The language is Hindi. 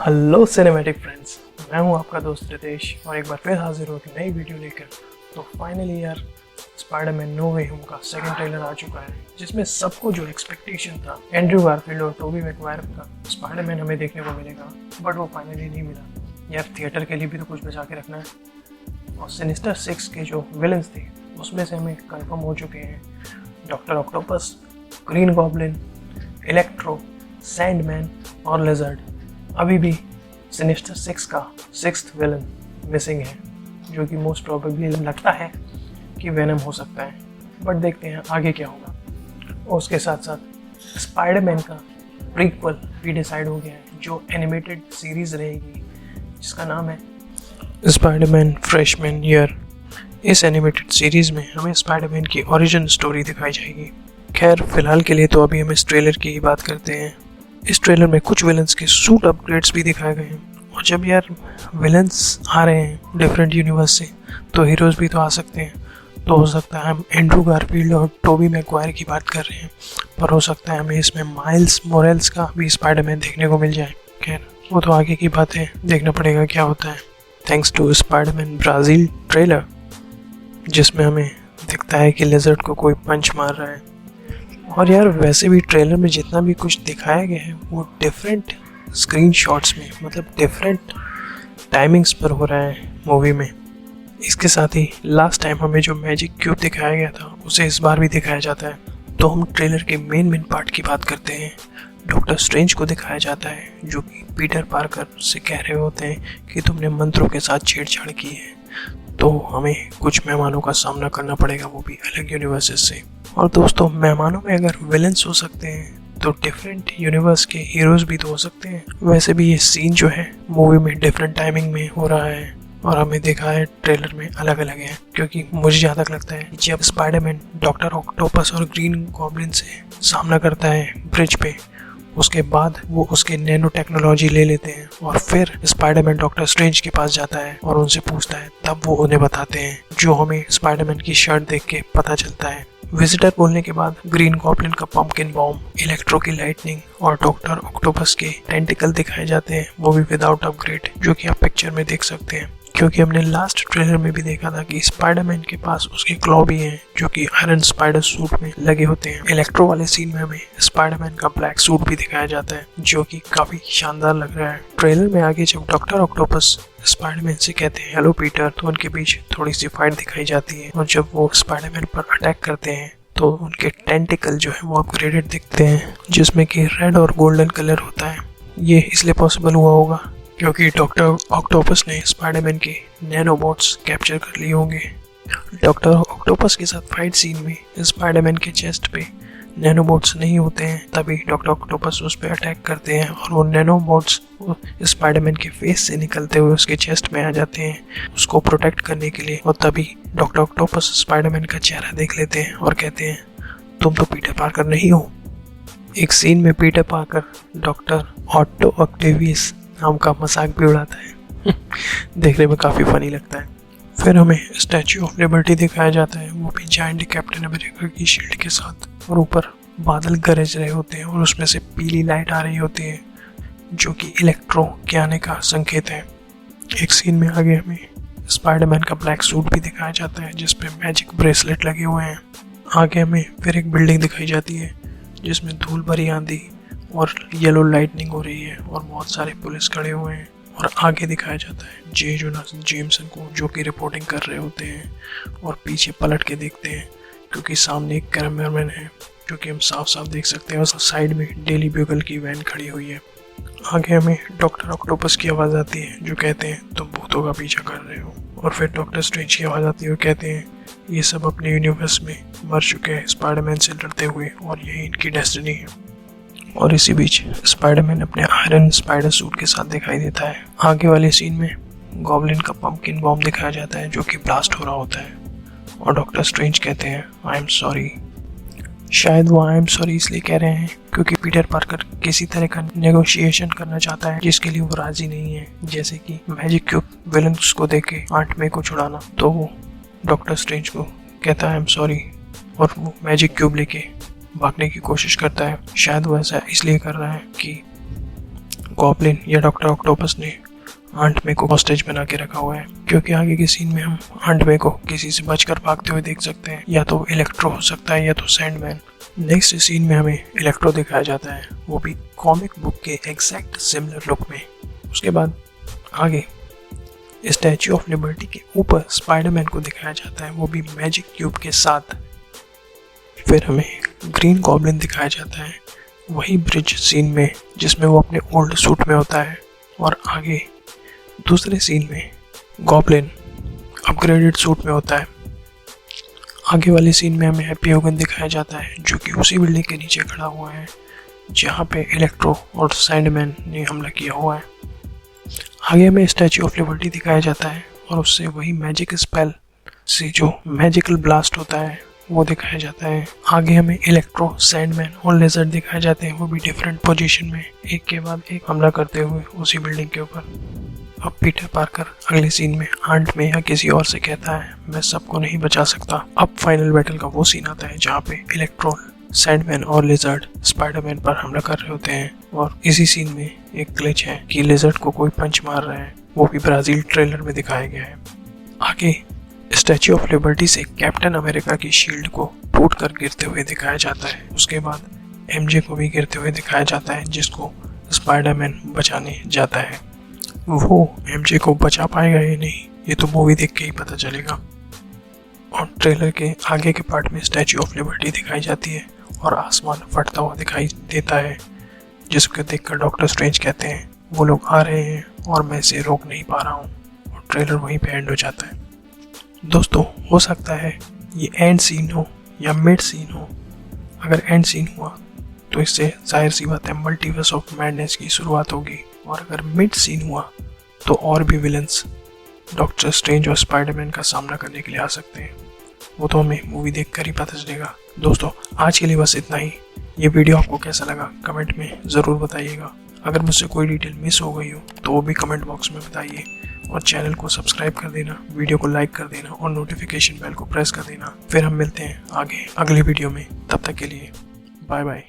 हेलो सिनेमैटिक फ्रेंड्स, मैं हूं आपका दोस्त रितेश और एक बार फिर हाजिर हो एक नई वीडियो लेकर। तो फाइनली यार स्पाइडरमैन नो वे होम का सेकंड ट्रेलर आ चुका है, जिसमें सबको जो एक्सपेक्टेशन था एंड्रयू गारफील्ड और टोबी मैगवायर का स्पाइडरमैन हमें देखने को मिलेगा, बट वो फाइनली नहीं मिला। यार थिएटर के लिए भी तो कुछ बचा के रखना है। और सिनिस्टर 6 के जो विलन्स थे उसमें से हमें कंफर्म हो चुके हैं doctor octopus, green goblin, electro, Sandman और लिजर्ड। अभी भी सिनिस्टर 6 का 6th विलन मिसिंग है, जो कि मोस्ट प्रोबेबली लगता है कि वेनम हो सकता है, बट देखते हैं आगे क्या होगा। और उसके साथ साथ स्पाइडरमैन का प्रीक्वल भी डिसाइड हो गया है, जो एनिमेटेड सीरीज रहेगी जिसका नाम है स्पाइडरमैन फ्रेशमैन ईयर। इस एनिमेटेड सीरीज में हमें स्पाइडरमैन की ओरिजिन स्टोरी दिखाई जाएगी। खैर फिलहाल के लिए तो अभी हम इस ट्रेलर की ही बात करते हैं। इस ट्रेलर में कुछ विलन्स के सूट अपग्रेड्स भी दिखाए गए हैं, और जब यार विलन्स आ रहे हैं डिफरेंट यूनिवर्स से तो हीरोज भी तो आ सकते हैं। तो हो सकता है हम एंड्रयू गारफील्ड और टोबी मैगवायर की बात कर रहे हैं, पर हो सकता है हमें इसमें माइल्स मोरेल्स का भी स्पाइडरमैन देखने को मिल जाए। खैर वो तो आगे की बात है, देखना पड़ेगा क्या होता है। Thanks to Spiderman Brazil trailer, जिसमें हमें दिखता है कि लिजर्ड को कोई पंच मार रहा है। और यार वैसे भी ट्रेलर में जितना भी कुछ दिखाया गया है वो डिफरेंट स्क्रीन शॉट्स में, मतलब डिफरेंट टाइमिंग्स पर हो रहा है मूवी में। इसके साथ ही लास्ट टाइम हमें जो मैजिक क्यूब दिखाया गया था उसे इस बार भी दिखाया जाता है। तो हम ट्रेलर के मेन पार्ट की बात करते हैं। डॉक्टर स्ट्रेंज को दिखाया जाता है, जो कि पीटर पार्कर से कह रहे होते हैं कि तुमने मंत्रों के साथ छेड़छाड़ की है, तो हमें कुछ मेहमानों का सामना करना पड़ेगा, वो भी अलग यूनिवर्सेस से। और दोस्तों मेहमानों में अगर विलन्स हो सकते हैं तो डिफरेंट यूनिवर्स के हीरोज भी तो हो सकते हैं। वैसे भी ये सीन जो है मूवी में डिफरेंट टाइमिंग में हो रहा है और हमें देखा है ट्रेलर में अलग अलग है, क्योंकि मुझे जहाँ तक लगता है जब स्पाइडरमैन डॉक्टर ऑक्टोपस और ग्रीन गॉब्लिन से सामना करता है ब्रिज पे, उसके बाद वो उसके नैनो टेक्नोलॉजी ले लेते हैं और फिर स्पाइडरमैन डॉक्टर स्ट्रेंज के पास जाता है और उनसे पूछता है, तब वो उन्हें बताते हैं जो हमें स्पाइडरमैन की शर्ट देख के पता चलता है। विजिटर बोलने के बाद ग्रीन गॉब्लिन का पंपकिन बॉम्ब, इलेक्ट्रो की लाइटनिंग और डॉक्टर ऑक्टोपस के टेंटिकल दिखाए जाते हैं, वो भी विदाउट अपग्रेड, जो कि आप पिक्चर में देख सकते हैं। क्योंकि हमने लास्ट ट्रेलर में भी देखा था कि स्पाइडरमैन के पास उसके क्लॉ भी हैं, जो कि आयरन स्पाइडर सूट में लगे होते हैं। इलेक्ट्रो वाले सीन में हमें स्पाइडरमैन का ब्लैक सूट भी दिखाया जाता है, जो कि काफी शानदार लग रहा है। ट्रेलर में आगे जब डॉक्टर ऑक्टोपस स्पाइडरमैन से कहते हैं हेलो पीटर, तो उनके बीच थोड़ी सी फाइट दिखाई जाती है, और जब वो स्पाइडरमैन पर अटैक करते हैं तो उनके टेंटिकल जो है वो अपग्रेडेड दिखते हैं, जिसमें कि रेड और गोल्डन कलर होता है। ये इसलिए पॉसिबल हुआ होगा क्योंकि डॉक्टर ऑक्टोपस ने स्पाइडरमैन के नैनोबॉट्स कैप्चर कर लिए होंगे। डॉक्टर ऑक्टोपस के साथ फाइट सीन में स्पाइडरमैन के चेस्ट पे नैनोबॉट्स नहीं होते हैं, तभी डॉक्टर ऑक्टोपस उस पर अटैक करते हैं और वो नैनोबॉट्स स्पाइडरमैन के फेस से निकलते हुए उसके चेस्ट में आ जाते हैं उसको प्रोटेक्ट करने के लिए। और तभी डॉक्टर ऑक्टोपस स्पाइडरमैन का चेहरा देख लेते हैं और कहते हैं, तुम तो पीटर पार्कर नहीं हो। एक सीन में Peter Parker doctor Otto Octavius नाम का मजाक भी उड़ाता है देखने में काफ़ी फनी लगता है। फिर हमें स्टैच्यू ऑफ लिबर्टी दिखाया जाता है, वो भी जायंट कैप्टन अमेरिका की शील्ड के साथ, और ऊपर बादल गरज रहे होते हैं और उसमें से पीली लाइट आ रही होती है, जो कि इलेक्ट्रो के आने का संकेत है। एक सीन में आगे हमें स्पाइडरमैन का ब्लैक सूट भी दिखाया जाता है, जिसपे मैजिक ब्रेसलेट लगे हुए हैं। आगे हमें फिर एक बिल्डिंग दिखाई जाती है जिसमें धूल भरी आंधी और येलो लाइटनिंग हो रही है और बहुत सारे पुलिस खड़े हुए हैं। और आगे दिखाया जाता है जे जोनास जेमसन को, जो कि रिपोर्टिंग कर रहे होते हैं, और पीछे पलट के देखते हैं क्योंकि सामने एक कैमरामैन है, जो कि हम साफ साफ देख सकते हैं, और साइड में डेली ब्यूगल की वैन खड़ी हुई है। आगे हमें डॉक्टर ऑक्टोपस की आवाज़ आती है जो कहते हैं तुम भूतों का पीछा कर रहे हो, और फिर डॉक्टर स्ट्रेंज की आवाज़ आती है और कहते हैं ये सब अपने यूनिवर्स में मर चुके हैं स्पाइडरमैन से लड़ते हुए, और यही इनकी डेस्टिनी है। और इसी बीच स्पाइडरमैन अपने आयरन स्पाइडर सूट के साथ दिखाई देता है। आगे वाले सीन में गॉब्लिन का पंपकिन बॉम्ब दिखाया जाता है, जो कि ब्लास्ट हो रहा होता है, और डॉक्टर स्ट्रेंज कहते हैं आई एम सॉरी। शायद वो आई एम सॉरी इसलिए कह रहे हैं क्योंकि पीटर पार्कर किसी तरह का नेगोशिएशन करना चाहता है जिसके लिए वो राजी नहीं है, जैसे कि मैजिक क्यूब विलन्स को देके आंट में को छुड़ाना। तो वो डॉक्टर स्ट्रेंज को कहता है आई एम सॉरी, और वो मैजिक क्यूब लेके भागने की कोशिश करता है। शायद वो ऐसा इसलिए कर रहा है कि गॉब्लिन या डॉक्टर ऑक्टोपस ने आंट मे को हॉस्टेज बना के रखा हुआ है, क्योंकि आगे के सीन में हम आंट मे को किसी से बचकर भागते हुए देख सकते हैं। या तो इलेक्ट्रो हो सकता है या तो सैंडमैन। नेक्स्ट सीन में हमें इलेक्ट्रो दिखाया जाता है, वो भी कॉमिक बुक के एग्जैक्ट सिमिलर लुक में। उसके बाद आगे स्टैच्यू ऑफ लिबर्टी के ऊपर स्पाइडरमैन को दिखाया जाता है, वो भी मैजिक क्यूब के साथ। फिर हमें ग्रीन गॉब्लिन दिखाया जाता है, वही ब्रिज सीन में जिसमें वो अपने ओल्ड सूट में होता है। और आगे दूसरे सीन में गॉब्लिन अपग्रेडेड सूट में होता है। आगे वाले सीन में हमें हैप्पी होगन दिखाया जाता है, जो कि उसी बिल्डिंग के नीचे खड़ा हुआ है जहाँ पे इलेक्ट्रो और सैंडमैन ने हमला किया हुआ है। आगे हमें स्टैच्यू ऑफ लिबर्टी दिखाया जाता है और उससे वही मैजिक स्पेल से जो मैजिकल ब्लास्ट होता है वो दिखाया जाता है। आगे हमें इलेक्ट्रो, सैंडमैन और लेजर्ड दिखाए जाते हैं, वो भी डिफरेंट पोजीशन में एक के बाद एक हमला करते हुए उसी बिल्डिंग के ऊपर। अब पीटर पार्कर अगले सीन में आंट में या किसी और से कहता है, मैं सबको नहीं बचा सकता। अब फाइनल बैटल का वो सीन आता है जहाँ पे इलेक्ट्रो, सैंडमैन और लिजर्ड स्पाइडरमैन पर हमला कर रहे होते हैं। और इसी सीन में एक ग्लिच है कि लिजर्ड को कोई पंच मार रहा है, वो भी ब्राजील ट्रेलर में दिखाया गया है। आगे स्टैच्यू ऑफ लिबर्टी से कैप्टन अमेरिका की शील्ड को टूट कर गिरते हुए दिखाया जाता है। उसके बाद एमजे को भी गिरते हुए दिखाया जाता है, जिसको स्पाइडरमैन बचाने जाता है। वो एमजे को बचा पाएगा या नहीं, ये तो मूवी देख के ही पता चलेगा। और ट्रेलर के आगे के पार्ट में स्टैच्यू ऑफ लिबर्टी दिखाई जाती है और आसमान फटता हुआ दिखाई देता है, जिसको देखकर डॉक्टर स्ट्रेंज कहते हैं, वो लोग आ रहे हैं और मैं इसे रोक नहीं पा रहा हूँ। और ट्रेलर वहीं पे एंड हो जाता है। दोस्तों, हो सकता है ये एंड सीन हो या मिड सीन हो। अगर एंड सीन हुआ तो इससे जाहिर सी बात है मल्टीवर्स ऑफ मैडनेस की शुरुआत होगी। और अगर मिड सीन हुआ तो और भी विलन्स डॉक्टर स्ट्रेंज और स्पाइडरमैन का सामना करने के लिए आ सकते हैं। वो तो हमें मूवी देखकर ही पता चलेगा। दोस्तों, आज के लिए बस इतना ही। ये वीडियो आपको कैसा लगा कमेंट में ज़रूर बताइएगा। अगर मुझसे कोई डिटेल मिस हो गई हो तो वो भी कमेंट बॉक्स में बताइए। और चैनल को सब्सक्राइब कर देना, वीडियो को लाइक कर देना और नोटिफिकेशन बेल को प्रेस कर देना। फिर हम मिलते हैं आगे अगले वीडियो में। तब तक के लिए बाय बाय।